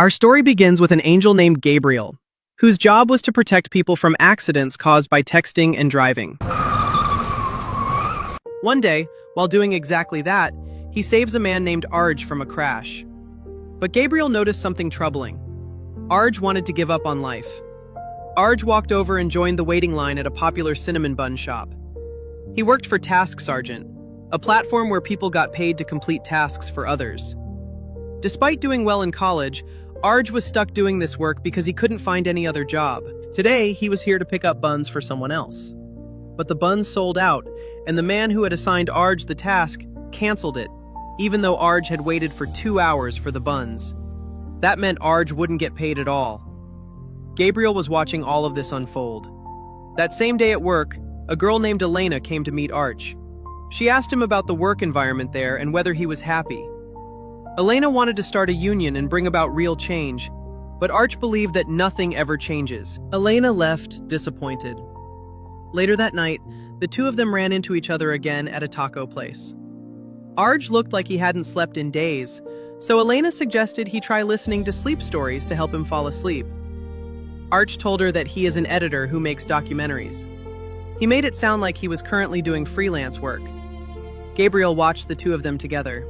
Our story begins with an angel named Gabriel, whose job was to protect people from accidents caused by texting and driving. One day, while doing exactly that, he saves a man named Arj from a crash. But Gabriel noticed something troubling. Arj wanted to give up on life. Arj walked over and joined the waiting line at a popular cinnamon bun shop. He worked for Task Sergeant, a platform where people got paid to complete tasks for others. Despite doing well in college, Arj was stuck doing this work because he couldn't find any other job. Today, he was here to pick up buns for someone else. But the buns sold out, and the man who had assigned Arj the task canceled it, even though Arj had waited for 2 hours for the buns. That meant Arj wouldn't get paid at all. Gabriel was watching all of this unfold. That same day at work, a girl named Elena came to meet Arj. She asked him about the work environment there and whether he was happy. Elena wanted to start a union and bring about real change, but Arj believed that nothing ever changes. Elena left, disappointed. Later that night, the two of them ran into each other again at a taco place. Arj looked like he hadn't slept in days, so Elena suggested he try listening to sleep stories to help him fall asleep. Arj told her that he is an editor who makes documentaries. He made it sound like he was currently doing freelance work. Gabriel watched the two of them together.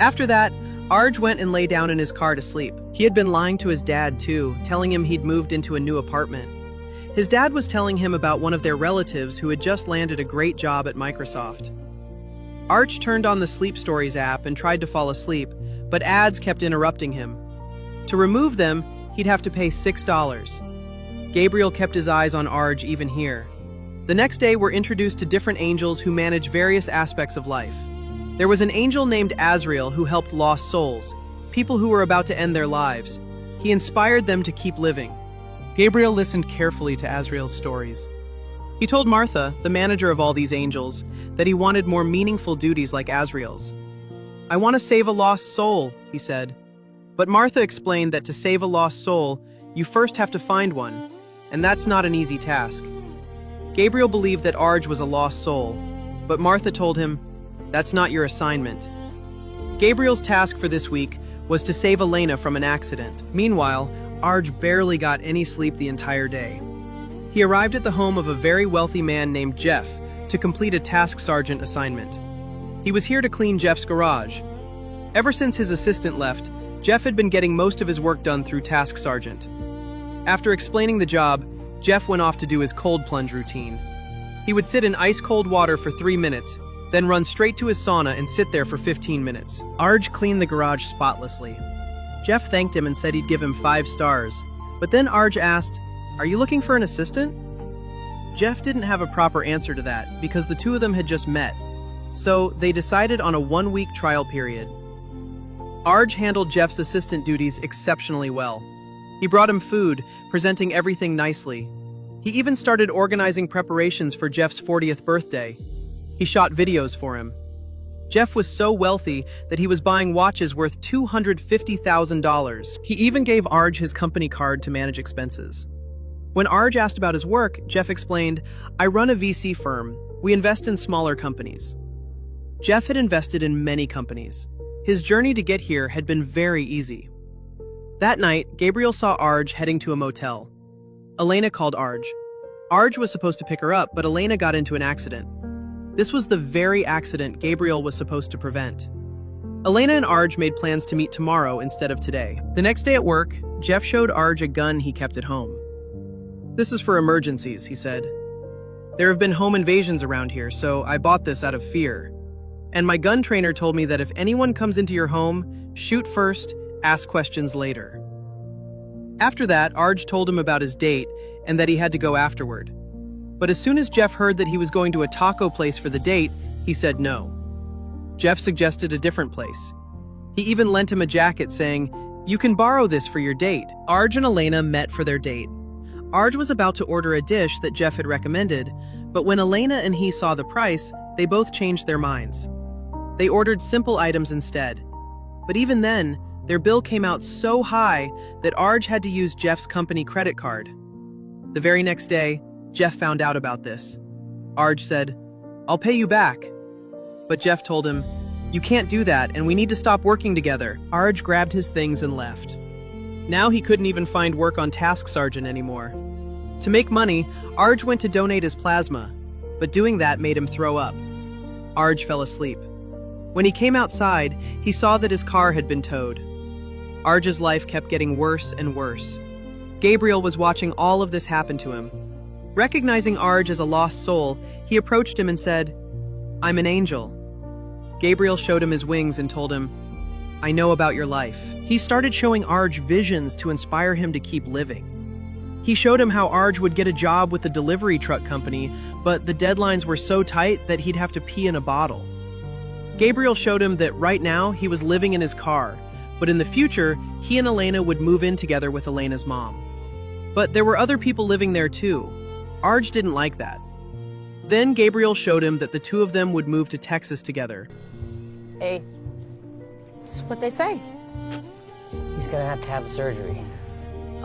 After that, Arj went and lay down in his car to sleep. He had been lying to his dad too, telling him he'd moved into a new apartment. His dad was telling him about one of their relatives who had just landed a great job at Microsoft. Arj turned on the Sleep Stories app and tried to fall asleep, but ads kept interrupting him. To remove them, he'd have to pay $6. Gabriel kept his eyes on Arj even here. The next day, we're introduced to different angels who manage various aspects of life. There was an angel named Azrael who helped lost souls, people who were about to end their lives. He inspired them to keep living. Gabriel listened carefully to Azrael's stories. He told Martha, the manager of all these angels, that he wanted more meaningful duties like Azrael's. "I want to save a lost soul," he said. But Martha explained that to save a lost soul, you first have to find one, and that's not an easy task. Gabriel believed that Arj was a lost soul, but Martha told him, "That's not your assignment." Gabriel's task for this week was to save Elena from an accident. Meanwhile, Arj barely got any sleep the entire day. He arrived at the home of a very wealthy man named Jeff to complete a Task Sergeant assignment. He was here to clean Jeff's garage. Ever since his assistant left, Jeff had been getting most of his work done through Task Sergeant. After explaining the job, Jeff went off to do his cold plunge routine. He would sit in ice-cold water for 3 minutes, then run straight to his sauna and sit there for 15 minutes. Arj cleaned the garage spotlessly. Jeff thanked him and said he'd give him 5 stars, but then Arj asked, "Are you looking for an assistant?" Jeff didn't have a proper answer to that because the two of them had just met, so they decided on a 1-week trial period. Arj handled Jeff's assistant duties exceptionally well. He brought him food, presenting everything nicely. He even started organizing preparations for Jeff's 40th birthday. He shot videos for him. Jeff was so wealthy that he was buying watches worth $250,000. He even gave Arj his company card to manage expenses. When Arj asked about his work, Jeff explained, "I run a VC firm. We invest in smaller companies." Jeff had invested in many companies. His journey to get here had been very easy. That night, Gabriel saw Arj heading to a motel. Elena called Arj. Arj was supposed to pick her up, but Elena got into an accident. This was the very accident Gabriel was supposed to prevent. Elena and Arj made plans to meet tomorrow instead of today. The next day at work, Jeff showed Arj a gun he kept at home. "This is for emergencies," he said. "There have been home invasions around here, so I bought this out of fear. And my gun trainer told me that if anyone comes into your home, shoot first, ask questions later." After that, Arj told him about his date and that he had to go afterward. But as soon as Jeff heard that he was going to a taco place for the date, he said no. Jeff suggested a different place. He even lent him a jacket saying, "You can borrow this for your date." Arj and Elena met for their date. Arj was about to order a dish that Jeff had recommended, but when Elena and he saw the price, they both changed their minds. They ordered simple items instead. But even then, their bill came out so high that Arj had to use Jeff's company credit card. The very next day, Jeff found out about this. Arj said, "I'll pay you back." But Jeff told him, "You can't do that, and we need to stop working together." Arj grabbed his things and left. Now he couldn't even find work on Task Sergeant anymore. To make money, Arj went to donate his plasma, but doing that made him throw up. Arj fell asleep. When he came outside, he saw that his car had been towed. Arj's life kept getting worse and worse. Gabriel was watching all of this happen to him. Recognizing Arj as a lost soul, he approached him and said, "I'm an angel." Gabriel showed him his wings and told him, "I know about your life." He started showing Arj visions to inspire him to keep living. He showed him how Arj would get a job with the delivery truck company, but the deadlines were so tight that he'd have to pee in a bottle. Gabriel showed him that right now he was living in his car, but in the future, he and Elena would move in together with Elena's mom. But there were other people living there too. Arj didn't like that. Then Gabriel showed him that the two of them would move to Texas together. Hey, that's what they say. He's gonna have the surgery.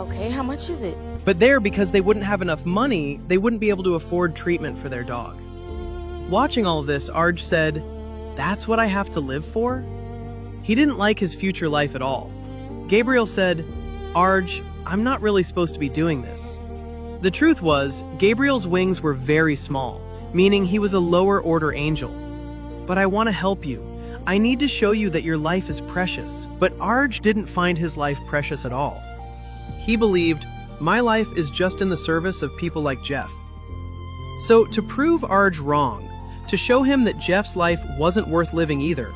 Okay, how much is it? But there, because they wouldn't have enough money, they wouldn't be able to afford treatment for their dog. Watching all of this, Arj said, "That's what I have to live for?" He didn't like his future life at all. Gabriel said, "Arj, I'm not really supposed to be doing this." The truth was, Gabriel's wings were very small, meaning he was a lower order angel. "But I want to help you. I need to show you that your life is precious." But Arj didn't find his life precious at all. He believed, "My life is just in the service of people like Jeff." So to prove Arj wrong, to show him that Jeff's life wasn't worth living either,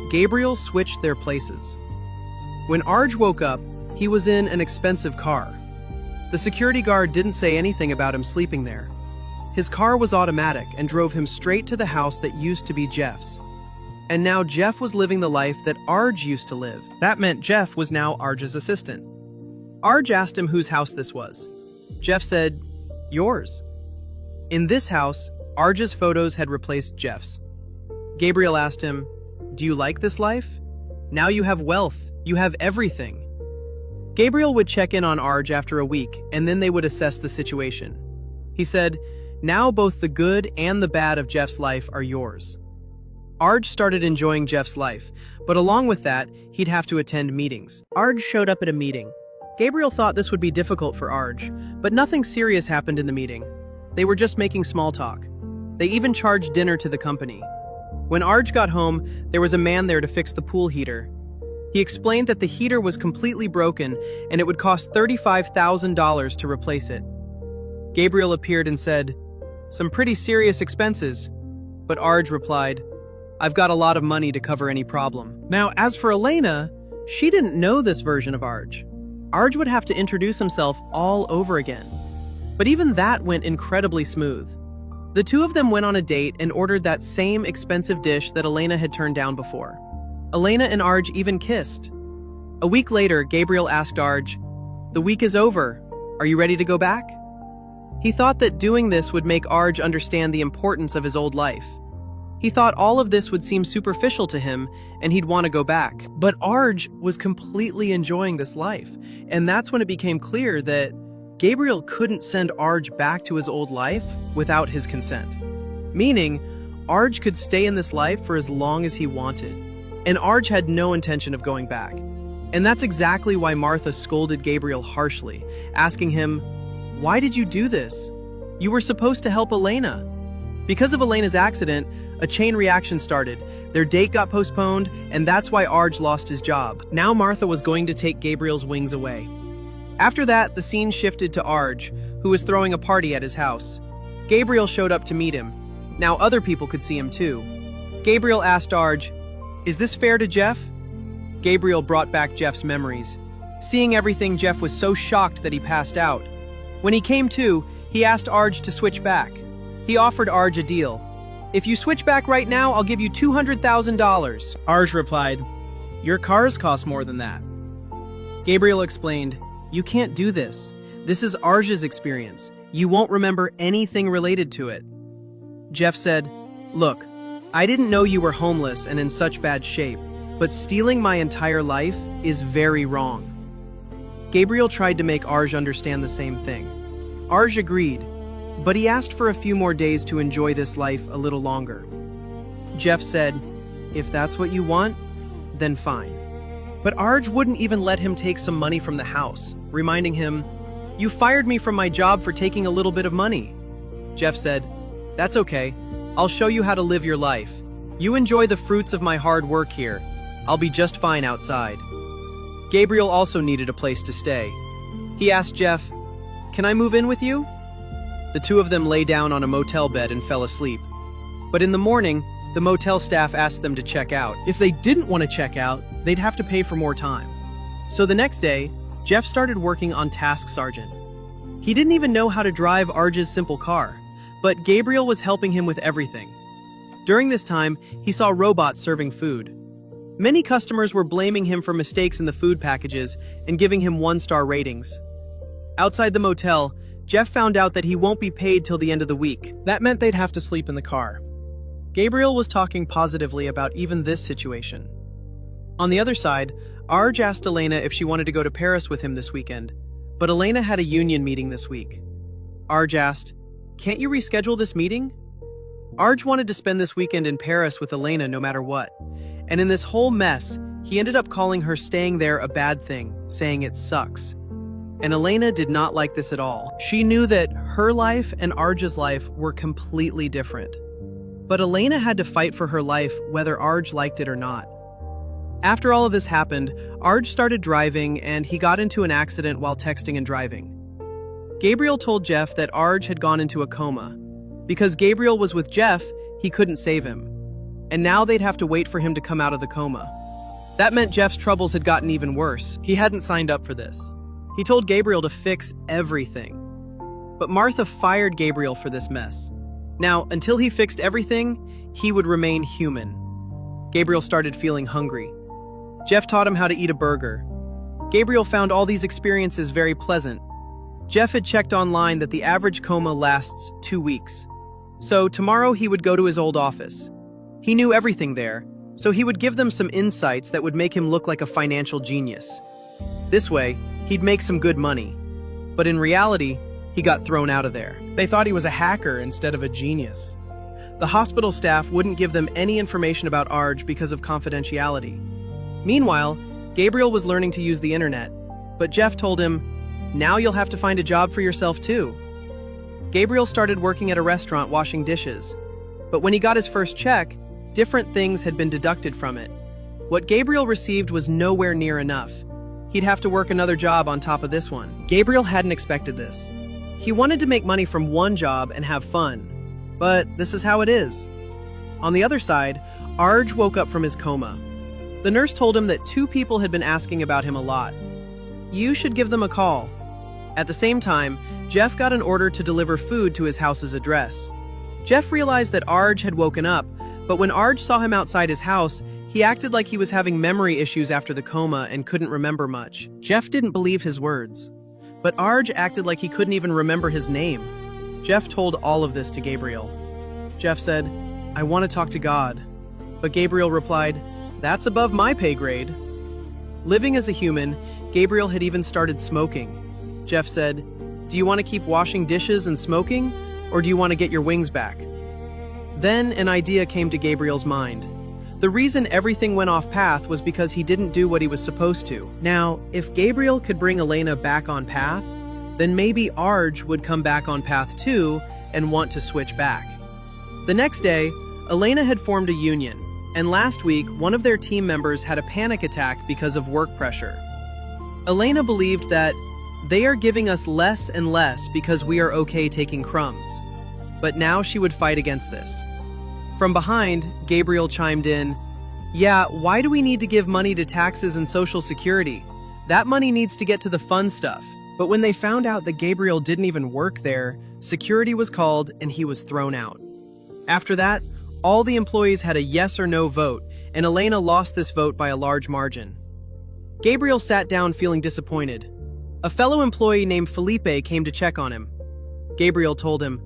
Gabriel switched their places. When Arj woke up, he was in an expensive car. The security guard didn't say anything about him sleeping there. His car was automatic and drove him straight to the house that used to be Jeff's. And now Jeff was living the life that Arj used to live. That meant Jeff was now Arj's assistant. Arj asked him whose house this was. Jeff said, "Yours." In this house, Arj's photos had replaced Jeff's. Gabriel asked him, "Do you like this life? Now you have wealth, you have everything." Gabriel would check in on Arj after a week, and then they would assess the situation. He said, "Now both the good and the bad of Jeff's life are yours." Arj started enjoying Jeff's life, but along with that, he'd have to attend meetings. Arj showed up at a meeting. Gabriel thought this would be difficult for Arj, but nothing serious happened in the meeting. They were just making small talk. They even charged dinner to the company. When Arj got home, there was a man there to fix the pool heater. He explained that the heater was completely broken and it would cost $35,000 to replace it. Gabriel appeared and said, "Some pretty serious expenses." But Arj replied, "I've got a lot of money to cover any problem." Now, as for Elena, she didn't know this version of Arj. Arj would have to introduce himself all over again. But even that went incredibly smooth. The two of them went on a date and ordered that same expensive dish that Elena had turned down before. Elena and Arj even kissed. A week later, Gabriel asked Arj, "The week is over. Are you ready to go back?" He thought that doing this would make Arj understand the importance of his old life. He thought all of this would seem superficial to him and he'd want to go back. But Arj was completely enjoying this life, and that's when it became clear that Gabriel couldn't send Arj back to his old life without his consent. Meaning, Arj could stay in this life for as long as he wanted. And Arj had no intention of going back. And that's exactly why Martha scolded Gabriel harshly, asking him, "Why did you do this? You were supposed to help Elena." Because of Elena's accident, a chain reaction started. Their date got postponed, and that's why Arj lost his job. Now Martha was going to take Gabriel's wings away. After that, the scene shifted to Arj, who was throwing a party at his house. Gabriel showed up to meet him. Now other people could see him too. Gabriel asked Arj, "Is this fair to Jeff?" Gabriel brought back Jeff's memories. Seeing everything, Jeff was so shocked that he passed out. When he came to, he asked Arj to switch back. He offered Arj a deal. "If you switch back right now, I'll give you $200,000. Arj replied, "Your cars cost more than that." Gabriel explained, "You can't do this. This is Arj's experience. You won't remember anything related to it." Jeff said, "Look, I didn't know you were homeless and in such bad shape, but stealing my entire life is very wrong." Gabriel tried to make Arj understand the same thing. Arj agreed, but he asked for a few more days to enjoy this life a little longer. Jeff said, "If that's what you want, then fine." But Arj wouldn't even let him take some money from the house, reminding him, "You fired me from my job for taking a little bit of money." Jeff said, "That's okay. I'll show you how to live your life. You enjoy the fruits of my hard work here. I'll be just fine outside." Gabriel also needed a place to stay. He asked Jeff, "Can I move in with you?" The two of them lay down on a motel bed and fell asleep. But in the morning, the motel staff asked them to check out. If they didn't want to check out, they'd have to pay for more time. So the next day, Jeff started working on Task Sergeant. He didn't even know how to drive Arj's simple car, but Gabriel was helping him with everything. During this time, he saw robots serving food. Many customers were blaming him for mistakes in the food packages and giving him 1-star ratings. Outside the motel, Jeff found out that he won't be paid till the end of the week. That meant they'd have to sleep in the car. Gabriel was talking positively about even this situation. On the other side, Arj asked Elena if she wanted to go to Paris with him this weekend, but Elena had a union meeting this week. Arj asked, "Can't you reschedule this meeting?" Arj wanted to spend this weekend in Paris with Elena no matter what, and in this whole mess, he ended up calling her staying there a bad thing, saying it sucks. And Elena did not like this at all. She knew that her life and Arj's life were completely different. But Elena had to fight for her life whether Arj liked it or not. After all of this happened, Arj started driving and he got into an accident while texting and driving. Gabriel told Jeff that Arj had gone into a coma. Because Gabriel was with Jeff, he couldn't save him. And now they'd have to wait for him to come out of the coma. That meant Jeff's troubles had gotten even worse. He hadn't signed up for this. He told Gabriel to fix everything. But Martha fired Gabriel for this mess. Now, until he fixed everything, he would remain human. Gabriel started feeling hungry. Jeff taught him how to eat a burger. Gabriel found all these experiences very pleasant. Jeff had checked online that the average coma lasts 2 weeks. So tomorrow he would go to his old office. He knew everything there, so he would give them some insights that would make him look like a financial genius. This way, he'd make some good money. But in reality, he got thrown out of there. They thought he was a hacker instead of a genius. The hospital staff wouldn't give them any information about Arj because of confidentiality. Meanwhile, Gabriel was learning to use the internet, but Jeff told him, "Now you'll have to find a job for yourself too." Gabriel started working at a restaurant washing dishes. But when he got his first check, different things had been deducted from it. What Gabriel received was nowhere near enough. He'd have to work another job on top of this one. Gabriel hadn't expected this. He wanted to make money from one job and have fun. But this is how it is. On the other side, Arj woke up from his coma. The nurse told him that 2 people had been asking about him a lot. "You should give them a call." At the same time, Jeff got an order to deliver food to his house's address. Jeff realized that Arj had woken up, but when Arj saw him outside his house, he acted like he was having memory issues after the coma and couldn't remember much. Jeff didn't believe his words. But Arj acted like he couldn't even remember his name. Jeff told all of this to Gabriel. Jeff said, "I want to talk to God." But Gabriel replied, "That's above my pay grade." Living as a human, Gabriel had even started smoking. Jeff said, "Do you want to keep washing dishes and smoking, or do you want to get your wings back?" Then an idea came to Gabriel's mind. The reason everything went off path was because he didn't do what he was supposed to. Now, if Gabriel could bring Elena back on path, then maybe Arj would come back on path too and want to switch back. The next day, Elena had formed a union, and last week, one of their team members had a panic attack because of work pressure. Elena believed that they are giving us less and less because we are okay taking crumbs. But now she would fight against this. From behind, Gabriel chimed in, "Yeah, why do we need to give money to taxes and Social Security? That money needs to get to the fun stuff." But when they found out that Gabriel didn't even work there, security was called and he was thrown out. After that, all the employees had a yes or no vote, and Elena lost this vote by a large margin. Gabriel sat down feeling disappointed. A fellow employee named Felipe came to check on him. Gabriel told him,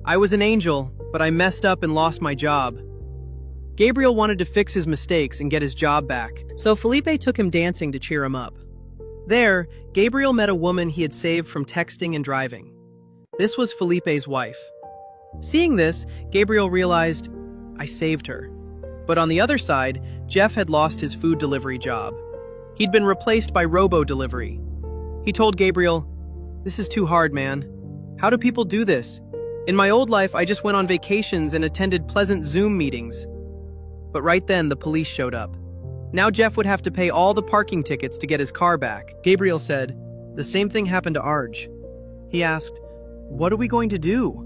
"I was an angel, but I messed up and lost my job." Gabriel wanted to fix his mistakes and get his job back, so Felipe took him dancing to cheer him up. There, Gabriel met a woman he had saved from texting and driving. This was Felipe's wife. Seeing this, Gabriel realized, I saved her. But on the other side, Jeff had lost his food delivery job. He'd been replaced by robo-delivery. He told Gabriel, "This is too hard, man. How do people do this? In my old life, I just went on vacations and attended pleasant Zoom meetings." But right then, the police showed up. Now Jeff would have to pay all the parking tickets to get his car back. Gabriel said, "The same thing happened to Arj." He asked, "What are we going to do?"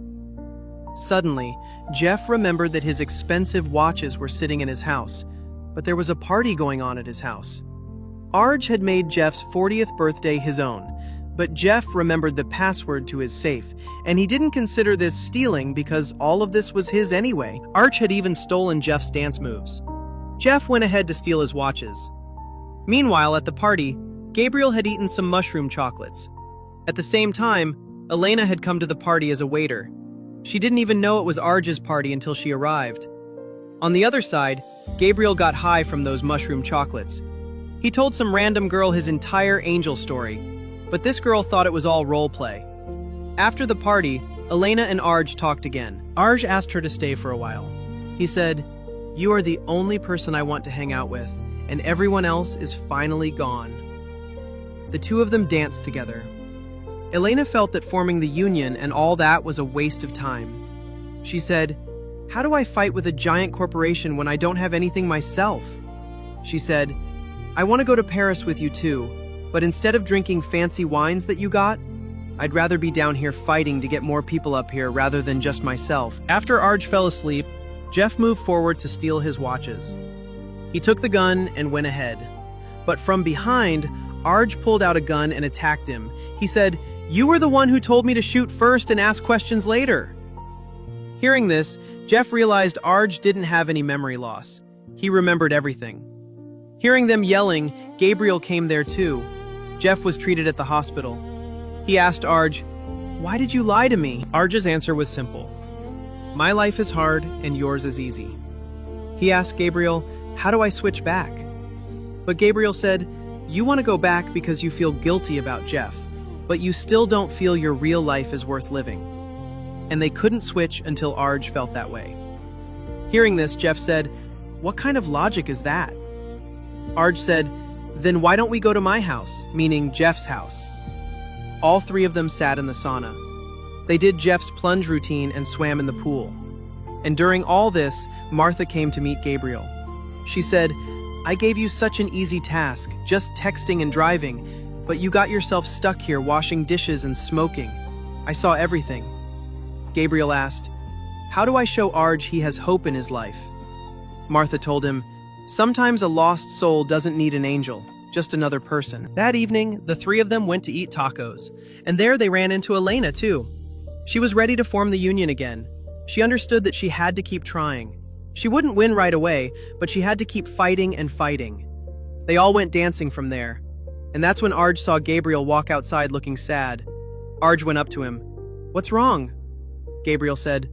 Suddenly, Jeff remembered that his expensive watches were sitting in his house, but there was a party going on at his house. Arj had made Jeff's 40th birthday his own, but Jeff remembered the password to his safe, and he didn't consider this stealing because all of this was his anyway. Arj had even stolen Jeff's dance moves. Jeff went ahead to steal his watches. Meanwhile, at the party, Gabriel had eaten some mushroom chocolates. At the same time, Elena had come to the party as a waiter. She didn't even know it was Arj's party until she arrived. On the other side, Gabriel got high from those mushroom chocolates. He told some random girl his entire angel story, but this girl thought it was all role play. After the party, Elena and Arj talked again. Arj asked her to stay for a while. He said, "You are the only person I want to hang out with, and everyone else is finally gone." The two of them danced together. Elena felt that forming the union and all that was a waste of time. She said, "How do I fight with a giant corporation when I don't have anything myself?" She said, "I want to go to Paris with you too, but instead of drinking fancy wines that you got, I'd rather be down here fighting to get more people up here rather than just myself." After Arj fell asleep, Jeff moved forward to steal his watches. He took the gun and went ahead. But from behind, Arj pulled out a gun and attacked him. He said, "You were the one who told me to shoot first and ask questions later." Hearing this, Jeff realized Arj didn't have any memory loss. He remembered everything. Hearing them yelling, Gabriel came there too. Jeff was treated at the hospital. He asked Arj, "Why did you lie to me?" Arj's answer was simple. "My life is hard and yours is easy." He asked Gabriel, "How do I switch back?" But Gabriel said, "You want to go back because you feel guilty about Jeff, but you still don't feel your real life is worth living." And they couldn't switch until Arj felt that way. Hearing this, Jeff said, "What kind of logic is that?" Arj said, "Then why don't we go to my house," meaning Jeff's house. All three of them sat in the sauna. They did Jeff's plunge routine and swam in the pool. And during all this, Martha came to meet Gabriel. She said, "I gave you such an easy task, just texting and driving, but you got yourself stuck here washing dishes and smoking. I saw everything." Gabriel asked, "How do I show Arj he has hope in his life?" Martha told him, "Sometimes a lost soul doesn't need an angel, just another person." That evening, the three of them went to eat tacos, and there they ran into Elena too. She was ready to form the union again. She understood that she had to keep trying. She wouldn't win right away, but she had to keep fighting and fighting. They all went dancing from there. And that's when Arj saw Gabriel walk outside looking sad. Arj went up to him. "What's wrong?" Gabriel said,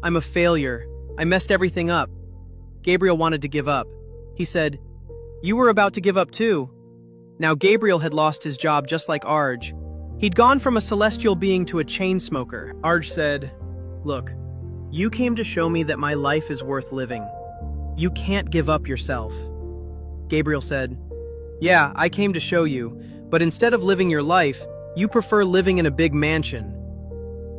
"I'm a failure. I messed everything up." Gabriel wanted to give up. He said, "You were about to give up too." Now Gabriel had lost his job just like Arj. He'd gone from a celestial being to a chain smoker. Arj said, "Look, you came to show me that my life is worth living. You can't give up yourself." Gabriel said, "Yeah, I came to show you, but instead of living your life, you prefer living in a big mansion."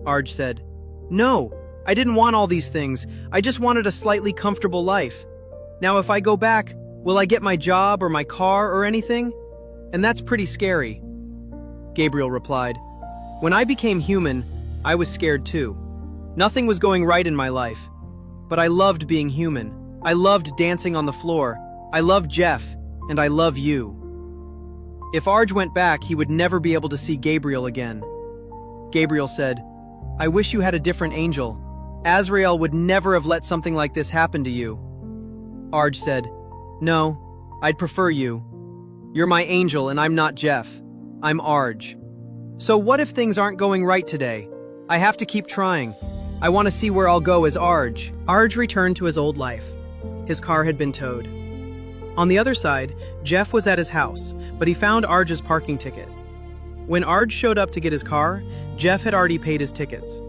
Arj said, "No, I didn't want all these things. I just wanted a slightly comfortable life. Now if I go back, will I get my job or my car or anything? And that's pretty scary." Gabriel replied, "When I became human, I was scared too. Nothing was going right in my life. But I loved being human. I loved dancing on the floor. I loved Jeff, and I love you." If Arj went back, he would never be able to see Gabriel again. Gabriel said, "I wish you had a different angel. Azrael would never have let something like this happen to you." Arj said, "No, I'd prefer you. You're my angel and I'm not Jeff. I'm Arj. So what if things aren't going right today? I have to keep trying. I want to see where I'll go as Arj." Arj returned to his old life. His car had been towed. On the other side, Jeff was at his house, but he found Arj's parking ticket. When Arj showed up to get his car, Jeff had already paid his tickets.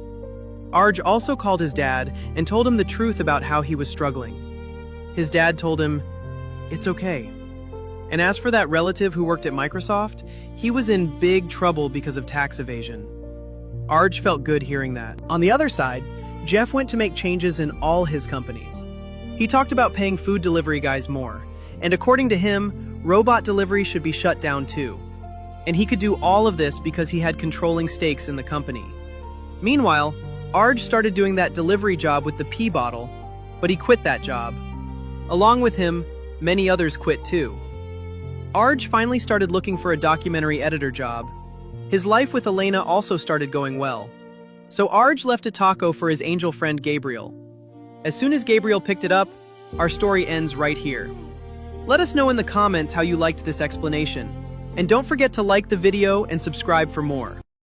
Arj also called his dad and told him the truth about how he was struggling. His dad told him, "It's okay." And as for that relative who worked at Microsoft, he was in big trouble because of tax evasion. Arj felt good hearing that. On the other side, Jeff went to make changes in all his companies. He talked about paying food delivery guys more, and according to him, robot delivery should be shut down too. And he could do all of this because he had controlling stakes in the company. Meanwhile, Arj started doing that delivery job with the pee bottle, but he quit that job. Along with him, many others quit too. Arj finally started looking for a documentary editor job. His life with Elena also started going well. So Arj left a taco for his angel friend Gabriel. As soon as Gabriel picked it up, our story ends right here. Let us know in the comments how you liked this explanation. And don't forget to like the video and subscribe for more.